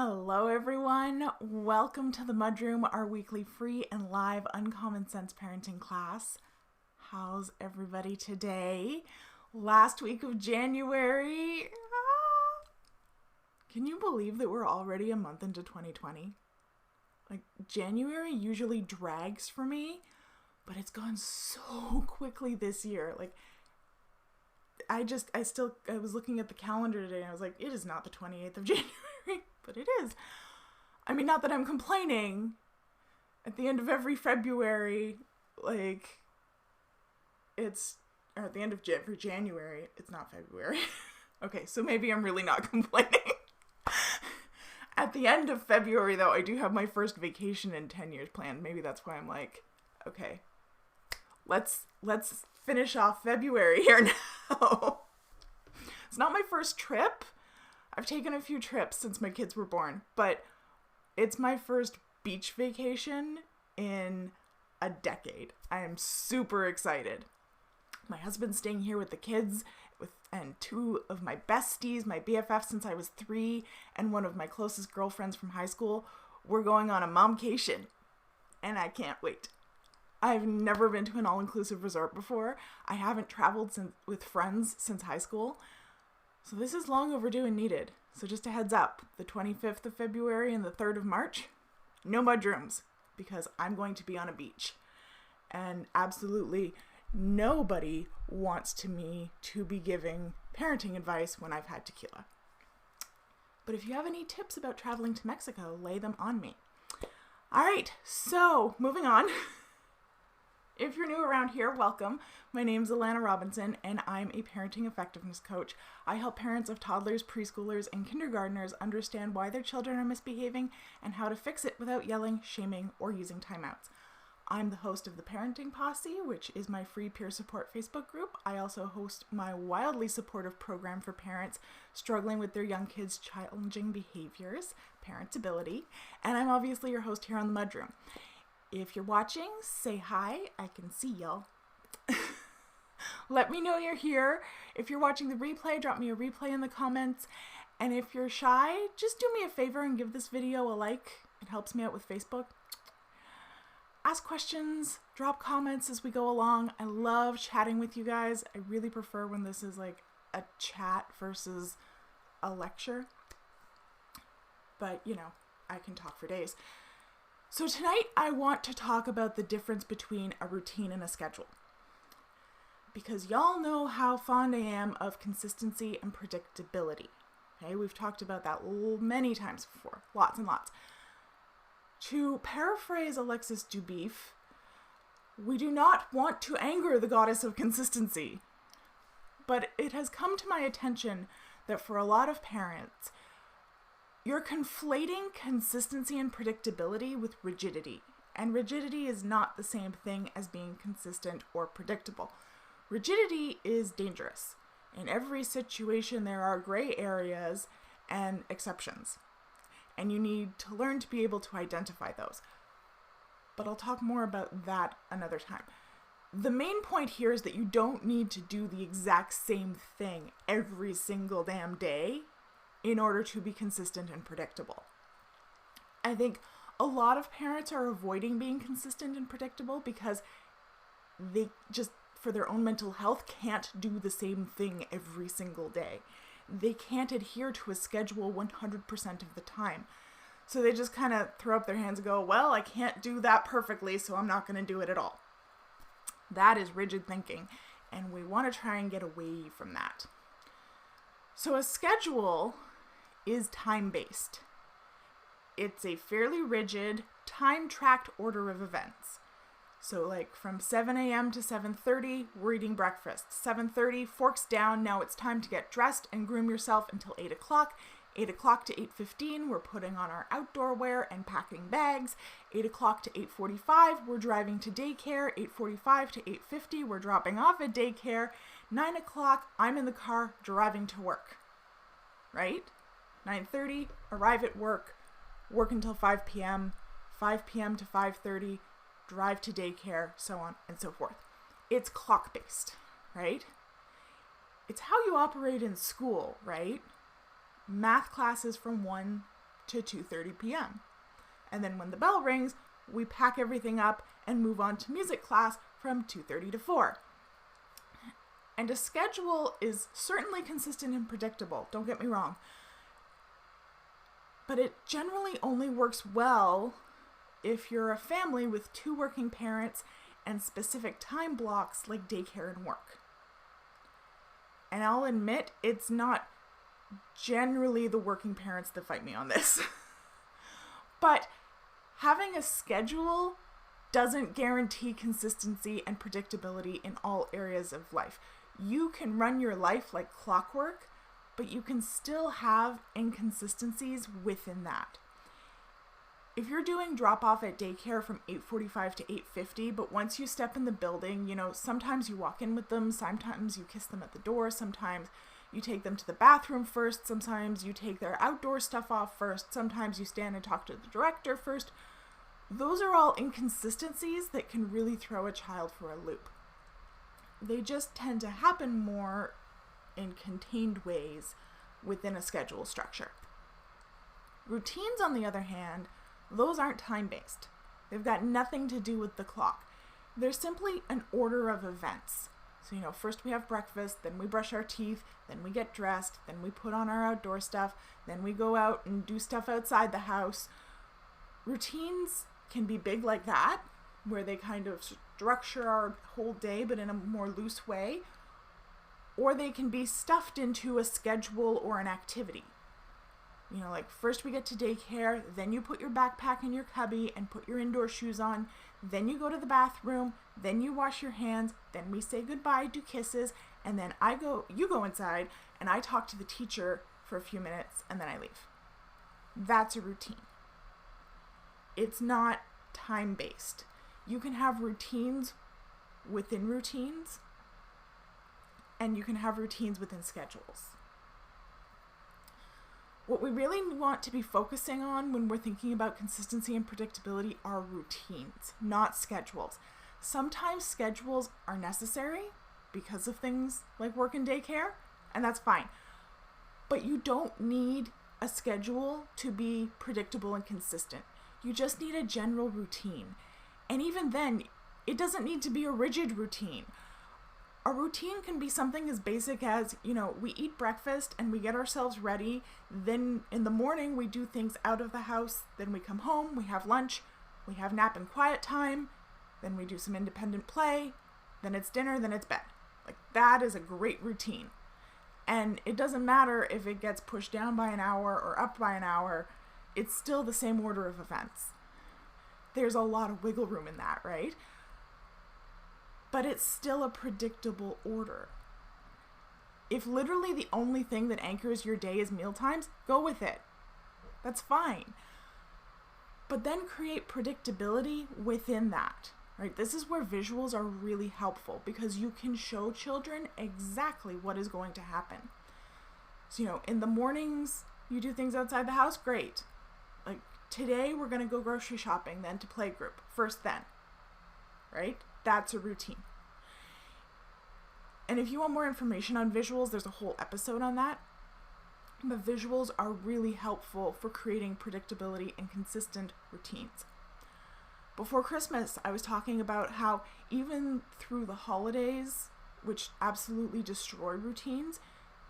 Hello everyone, welcome to the MudRoom, our weekly free and live uncommon sense parenting class. How's everybody today? Last week of January. Can you believe that we're already a month into 2020? Like, January usually drags for me, but it's gone so quickly this year. Like, I was looking at the calendar today and I was like, it is not the 28th of January. But it is. I mean, not that I'm complaining. At the end of every February, or at the end of every January, it's not February. Okay, so maybe I'm really not complaining. At the end of February, though, I do have my first vacation in 10 years planned. Maybe that's why I'm like, okay, let's finish off February here now. It's not my first trip. I've taken a few trips since my kids were born, but it's my first beach vacation in a decade. I am super excited. My husband's staying here with the kids and two of my besties, my BFFs since I was 3, and one of my closest girlfriends from high school. We're going on a momcation, and I can't wait. I've never been to an all-inclusive resort before. I haven't traveled with friends since high school. So this is long overdue and needed. So just a heads up, the 25th of February and the 3rd of March, no mudrooms, because I'm going to be on a beach. And absolutely nobody wants me to be giving parenting advice when I've had tequila. But if you have any tips about traveling to Mexico, lay them on me. All right, so moving on. If you're new around here, welcome. My name's Allana Robinson, and I'm a parenting effectiveness coach. I help parents of toddlers, preschoolers, and kindergartners understand why their children are misbehaving and how to fix it without yelling, shaming, or using timeouts. I'm the host of the Parenting Posse, which is my free peer support Facebook group. I also host my wildly supportive program for parents struggling with their young kids' challenging behaviors, Predictability, and I'm obviously your host here on the MudRoom. If you're watching, say hi. I can see y'all. Let me know you're here. If you're watching the replay, drop me a replay in the comments. And if you're shy, just do me a favor and give this video a like. It helps me out with Facebook. Ask questions, drop comments as we go along. I love chatting with you guys. I really prefer when this is like a chat versus a lecture. But, I can talk for days. So tonight I want to talk about the difference between a routine and a schedule. Because y'all know how fond I am of consistency and predictability. Okay, we've talked about that many times before, lots and lots. To paraphrase Alexis Dubeef, we do not want to anger the goddess of consistency. But it has come to my attention that for a lot of parents, you're conflating consistency and predictability with rigidity. And rigidity is not the same thing as being consistent or predictable. Rigidity is dangerous. In every situation, there are gray areas and exceptions. And you need to learn to be able to identify those. But I'll talk more about that another time. The main point here is that you don't need to do the exact same thing every single damn day in order to be consistent and predictable. I think a lot of parents are avoiding being consistent and predictable because they just, for their own mental health, can't do the same thing every single day. They can't adhere to a schedule 100% of the time. So they just kind of throw up their hands and go, well, I can't do that perfectly, so I'm not going to do it at all. That is rigid thinking, and we want to try and get away from that. So a schedule is time-based. It's a fairly rigid, time-tracked order of events. So like from 7 a.m. to 7:30, we're eating breakfast. 7:30, forks down, now it's time to get dressed and groom yourself until 8 o'clock. 8 o'clock to 8:15, we're putting on our outdoor wear and packing bags. 8 o'clock to 8:45, we're driving to daycare. 8:45 to 8:50, we're dropping off at daycare. 9 o'clock, I'm in the car driving to work. Right? 9:30, arrive at work until 5 p.m., 5 p.m. to 5:30, drive to daycare, so on and so forth. It's clock-based, right? It's how you operate in school, right? Math classes from 1 to 2:30 p.m. And then when the bell rings, we pack everything up and move on to music class from 2:30 to 4. And a schedule is certainly consistent and predictable, don't get me wrong. But it generally only works well if you're a family with 2 working parents and specific time blocks like daycare and work. And I'll admit, it's not generally the working parents that fight me on this. But having a schedule doesn't guarantee consistency and predictability in all areas of life. You can run your life like clockwork, but you can still have inconsistencies within that. If you're doing drop-off at daycare from 8:45 to 8:50, but once you step in the building, sometimes you walk in with them, sometimes you kiss them at the door, sometimes you take them to the bathroom first, sometimes you take their outdoor stuff off first, sometimes you stand and talk to the director first. Those are all inconsistencies that can really throw a child for a loop. They just tend to happen more in contained ways within a schedule structure. Routines, on the other hand, those aren't time-based. They've got nothing to do with the clock. They're simply an order of events. So, first we have breakfast, then we brush our teeth, then we get dressed, then we put on our outdoor stuff, then we go out and do stuff outside the house. Routines can be big like that, where they kind of structure our whole day, but in a more loose way. Or they can be stuffed into a schedule or an activity. Like first we get to daycare, then you put your backpack in your cubby and put your indoor shoes on, then you go to the bathroom, then you wash your hands, then we say goodbye, do kisses, and then you go inside and I talk to the teacher for a few minutes and then I leave. That's a routine. It's not time-based. You can have routines within routines, and you can have routines within schedules. What we really want to be focusing on when we're thinking about consistency and predictability are routines, not schedules. Sometimes schedules are necessary because of things like work and daycare, and that's fine. But you don't need a schedule to be predictable and consistent. You just need a general routine. And even then, it doesn't need to be a rigid routine. A routine can be something as basic as, we eat breakfast and we get ourselves ready. Then in the morning, we do things out of the house. Then we come home, we have lunch, we have nap and quiet time. Then we do some independent play. Then it's dinner, then it's bed. Like that is a great routine. And it doesn't matter if it gets pushed down by an hour or up by an hour. It's still the same order of events. There's a lot of wiggle room in that, right? But it's still a predictable order. If literally the only thing that anchors your day is meal times, go with it. That's fine. But then create predictability within that, right? This is where visuals are really helpful because you can show children exactly what is going to happen. So, in the mornings, you do things outside the house, great. Like today, we're going to go grocery shopping, then to playgroup, first then, right? That's a routine. And if you want more information on visuals, there's a whole episode on that. But visuals are really helpful for creating predictability and consistent routines. Before Christmas, I was talking about how even through the holidays, which absolutely destroy routines,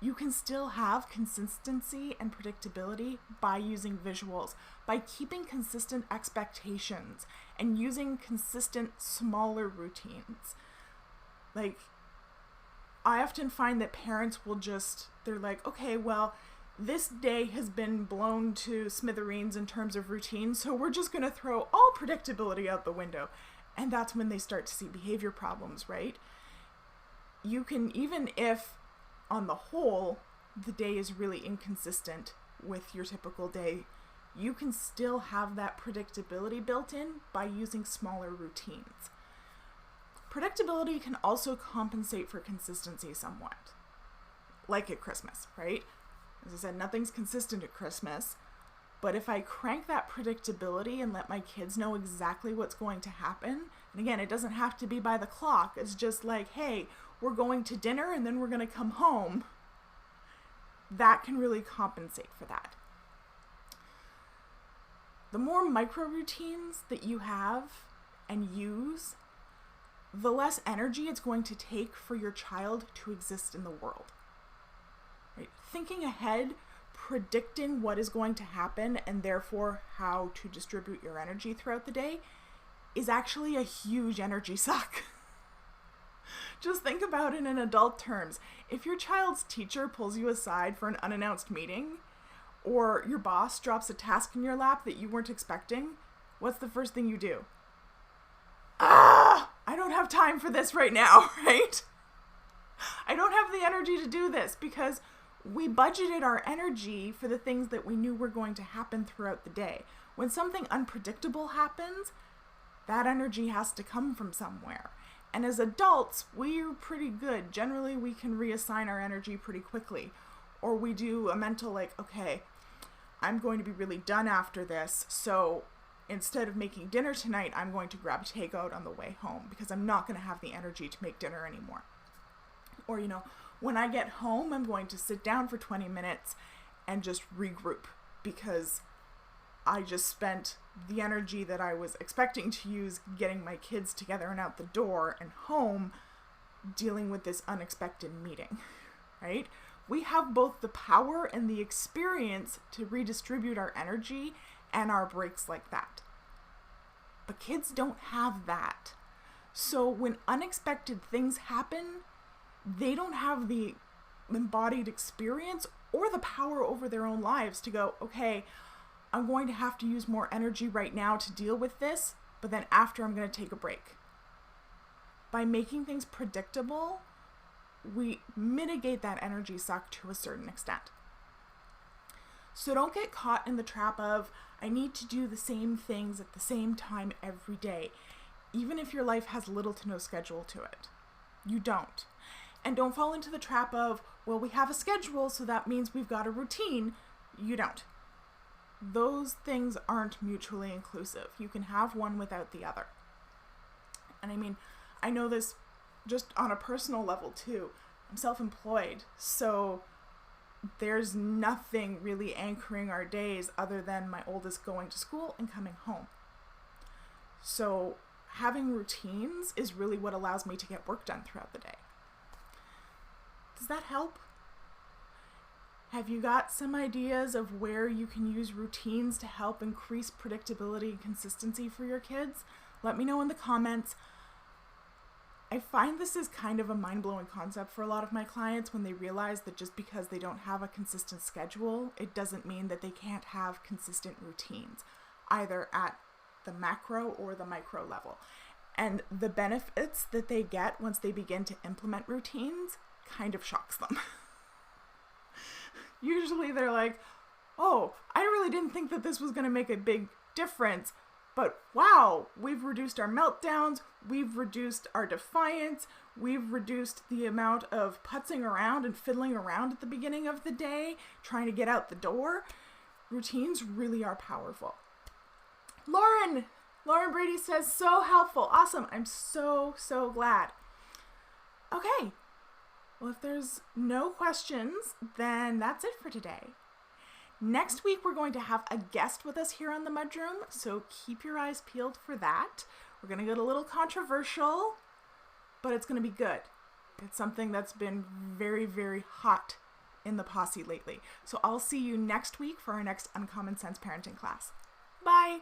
you can still have consistency and predictability by using visuals, by keeping consistent expectations and using consistent smaller routines. Like, I often find that parents will they're like, okay, well, this day has been blown to smithereens in terms of routine, so we're just going to throw all predictability out the window. And that's when they start to see behavior problems, right? You can, even if on the whole, the day is really inconsistent with your typical day, you can still have that predictability built in by using smaller routines. Predictability can also compensate for consistency somewhat, like at Christmas, right? As I said, nothing's consistent at Christmas, but if I crank that predictability and let my kids know exactly what's going to happen, and again, it doesn't have to be by the clock, it's just like, hey, we're going to dinner and then we're going to come home, that can really compensate for that. The more micro routines that you have and use, the less energy it's going to take for your child to exist in the world. Right? Thinking ahead, predicting what is going to happen, and therefore how to distribute your energy throughout the day is actually a huge energy suck. Just think about it in adult terms. If your child's teacher pulls you aside for an unannounced meeting, or your boss drops a task in your lap that you weren't expecting, what's the first thing you do? I don't have time for this right now, right? I don't have the energy to do this, because we budgeted our energy for the things that we knew were going to happen throughout the day. When something unpredictable happens, that energy has to come from somewhere. And as adults, we're pretty good. Generally, we can reassign our energy pretty quickly. Or we do a mental like, okay, I'm going to be really done after this, so instead of making dinner tonight, I'm going to grab takeout on the way home because I'm not going to have the energy to make dinner anymore. Or, when I get home, I'm going to sit down for 20 minutes and just regroup because I just spent the energy that I was expecting to use getting my kids together and out the door and home dealing with this unexpected meeting, right? We have both the power and the experience to redistribute our energy and our breaks like that. But kids don't have that. So when unexpected things happen, they don't have the embodied experience or the power over their own lives to go, okay, I'm going to have to use more energy right now to deal with this, but then after I'm going to take a break. By making things predictable, we mitigate that energy suck to a certain extent. So don't get caught in the trap of, I need to do the same things at the same time every day, even if your life has little to no schedule to it. You don't. And don't fall into the trap of, well, we have a schedule, so that means we've got a routine. You don't. Those things aren't mutually inclusive. You can have one without the other. And I know this just on a personal level too. I'm self-employed, so there's nothing really anchoring our days other than my oldest going to school and coming home. So having routines is really what allows me to get work done throughout the day. Does that help? Have you got some ideas of where you can use routines to help increase predictability and consistency for your kids? Let me know in the comments. I find this is kind of a mind-blowing concept for a lot of my clients when they realize that just because they don't have a consistent schedule, it doesn't mean that they can't have consistent routines, either at the macro or the micro level. And the benefits that they get once they begin to implement routines kind of shocks them. Usually they're like, oh, I really didn't think that this was going to make a big difference, but wow, we've reduced our meltdowns, we've reduced our defiance, we've reduced the amount of putzing around and fiddling around at the beginning of the day, trying to get out the door. Routines really are powerful. Lauren Brady says, so helpful. Awesome. I'm so glad. Okay. Well, if there's no questions, then that's it for today. Next week, we're going to have a guest with us here on the MudRoom, so keep your eyes peeled for that. We're going to get a little controversial, but it's going to be good. It's something that's been very, very hot in the posse lately. So I'll see you next week for our next Uncommon Sense parenting class. Bye!